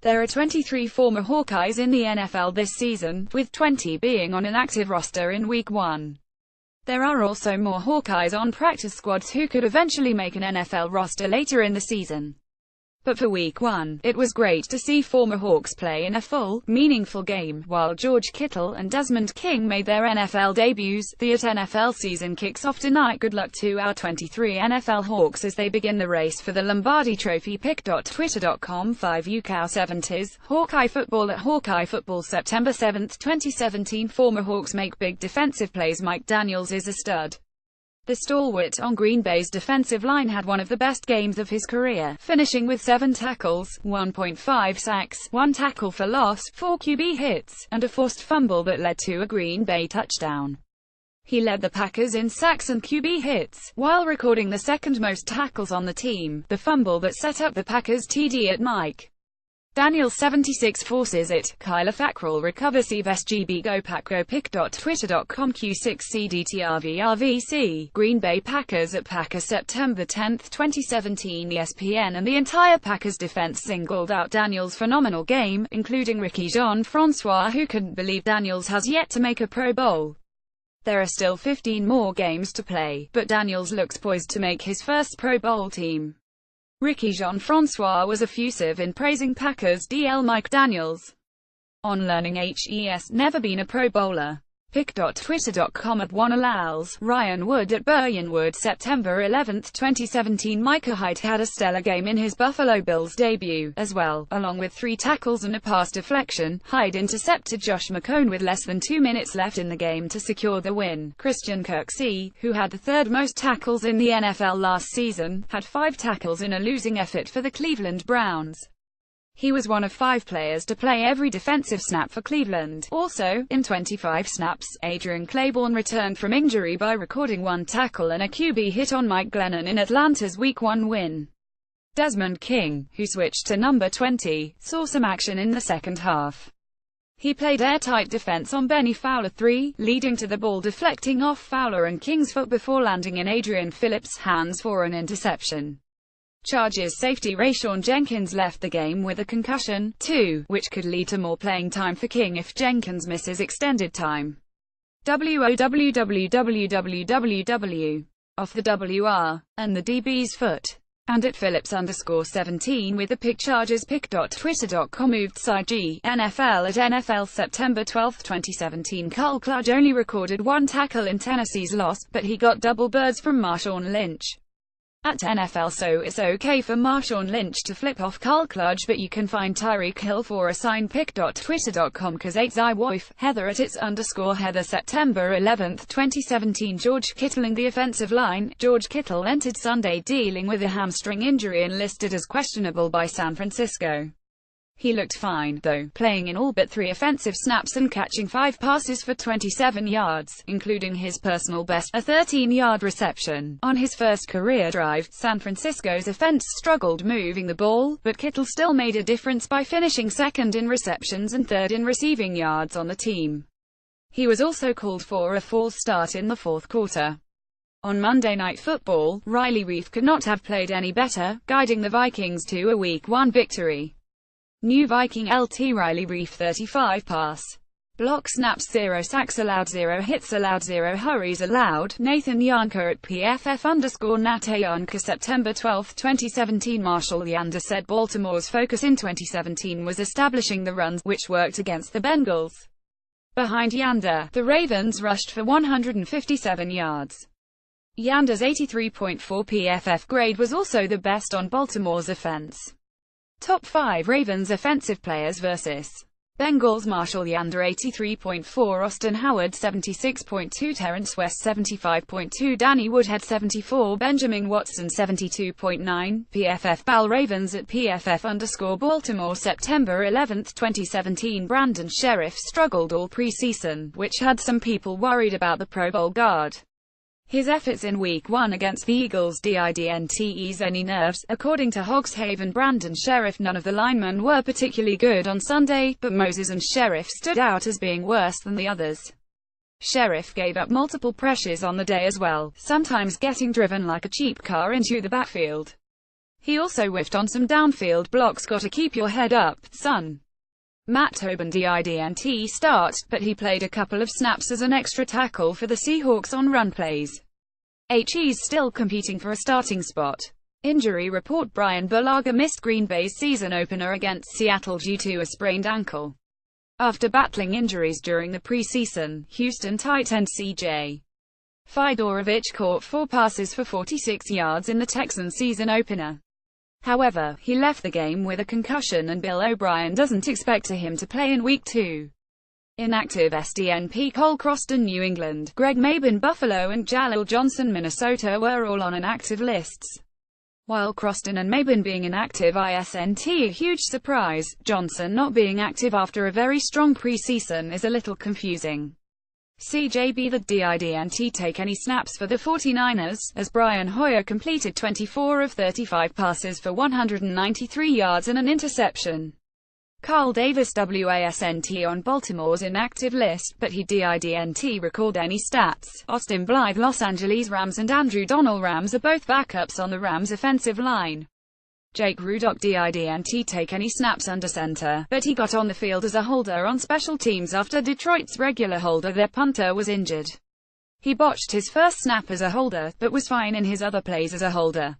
There are 23 former Hawkeyes in the NFL this season, with 20 being on an active roster in Week 1. There are also more Hawkeyes on practice squads who could eventually make an NFL roster later in the season. But for Week 1, it was great to see former Hawks play in a full, meaningful game, while George Kittle and Desmond King made their NFL debuts. The NFL season kicks off tonight. Good luck to our 23 NFL Hawks as they begin the race for the Lombardi Trophy. Pick.twitter.com 5UCow70s, Hawkeye Football at Hawkeye Football September 7, 2017. Former Hawks make big defensive plays. Mike Daniels is a stud. The stalwart on Green Bay's defensive line had one of the best games of his career, finishing with 7 tackles, 1.5 sacks, 1 tackle for loss, 4 QB hits, and a forced fumble that led to a Green Bay touchdown. He led the Packers in sacks and QB hits, while recording the second most tackles on the team. The fumble that set up the Packers' TD at Mike Daniels 76 forces it. Kyler Fackrell recovers. SGB Go Pack Go. Pick.twitter.com Q6CDTRVRVC, Green Bay Packers at Packers September 10, 2017. ESPN and the entire Packers defense singled out Daniels' phenomenal game, including Ricky Jean-Francois, who couldn't believe Daniels has yet to make a Pro Bowl. There are still 15 more games to play, but Daniels looks poised to make his first Pro Bowl team. Ricky Jean-Francois was effusive in praising Packers DL Mike Daniels. On learning HES, never been a Pro Bowler. Pick.twitter.com at one allows, Ryan Wood at Wood September 11, 2017. Micah Hyde had a stellar game in his Buffalo Bills debut, as well, along with 3 tackles and a pass deflection. Hyde intercepted Josh McCown with less than 2 minutes left in the game to secure the win. Christian Kirksey, who had the 3rd most tackles in the NFL last season, had 5 tackles in a losing effort for the Cleveland Browns. He was one of 5 players to play every defensive snap for Cleveland. Also, in 25 snaps, Adrian Claiborne returned from injury by recording 1 tackle and a QB hit on Mike Glennon in Atlanta's Week 1 win. Desmond King, who switched to number 20, saw some action in the second half. He played airtight defense on Benny Fowler 3, leading to the ball deflecting off Fowler and King's foot before landing in Adrian Phillips' hands for an interception. Chargers safety Rayshawn Jenkins left the game with a concussion, too, which could lead to more playing time for King if Jenkins misses extended time. WOWWWWW. Off the WR. And the DB's foot. And at Phillips_17 with the pick. Chargers. Pick.twitter.com moved side G. NFL at NFL September 12, 2017. Kyle Kludge only recorded 1 tackle in Tennessee's loss, but he got double birds from Marshawn Lynch. At NFL. So it's okay for Marshawn Lynch to flip off Kyle Kludge, but you can find Tyreek Hill for a sign. Pick.twitter.com Kazai's wife, Heather at its_Heather September 11, 2017. George Kittle in the offensive line. George Kittle entered Sunday dealing with a hamstring injury and listed as questionable by San Francisco. He looked fine, though, playing in all but 3 offensive snaps and catching 5 passes for 27 yards, including his personal best, a 13-yard reception. On his first career drive, San Francisco's offense struggled moving the ball, but Kittle still made a difference by finishing 2nd in receptions and 3rd in receiving yards on the team. He was also called for a false start in the 4th quarter. On Monday Night Football, Riley Reiff could not have played any better, guiding the Vikings to a Week 1 victory. New Viking LT Riley Reiff 35 pass. Block snaps 0 sacks allowed 0 hits allowed 0 hurries allowed. Nathan Yanka at PFF_Nate September 12, 2017. Marshall Yanda said Baltimore's focus in 2017 was establishing the runs, which worked against the Bengals. Behind Yanda, the Ravens rushed for 157 yards. Yanda's 83.4 PFF grade was also the best on Baltimore's offense. Top 5 Ravens offensive players vs. Bengals. Marshall Yanda 83.4, Austin Howard 76.2, Terrence West 75.2, Danny Woodhead 74, Benjamin Watson 72.9, PFF Bal Ravens at PFF_Baltimore September 11, 2017. Brandon Sheriff struggled all preseason, which had some people worried about the Pro Bowl guard. His efforts in Week 1 against the Eagles didn't ease any nerves. According to Hogshaven Brandon Sheriff, none of the linemen were particularly good on Sunday, but Moses and Sheriff stood out as being worse than the others. Sheriff gave up multiple pressures on the day as well, sometimes getting driven like a cheap car into the backfield. He also whiffed on some downfield blocks. Gotta keep your head up, son. Matt Tobin didn't start, but he played a couple of snaps as an extra tackle for the Seahawks on run plays. He's still competing for a starting spot. Injury report: Brian Bulaga missed Green Bay's season opener against Seattle due to a sprained ankle. After battling injuries during the preseason, Houston tight end C.J. Fiedorowicz caught 4 passes for 46 yards in the Texans season opener. However, he left the game with a concussion and Bill O'Brien doesn't expect him to play in Week 2. Inactive SDNP: Cole Croston New England, Greg Mabin Buffalo and Jaleel Johnson Minnesota were all on inactive lists. While Croston and Mabin being inactive isn't a huge surprise, Johnson not being active after a very strong preseason is a little confusing. CJB didn't take any snaps for the 49ers, as Brian Hoyer completed 24 of 35 passes for 193 yards and an interception. Carl Davis wasn't on Baltimore's inactive list, but he didn't record any stats. Austin Blythe Los Angeles Rams and Andrew Donnell Rams are both backups on the Rams offensive line. Jake Rudock didn't take any snaps under center, but he got on the field as a holder on special teams after Detroit's regular holder, their punter, was injured. He botched his first snap as a holder, but was fine in his other plays as a holder.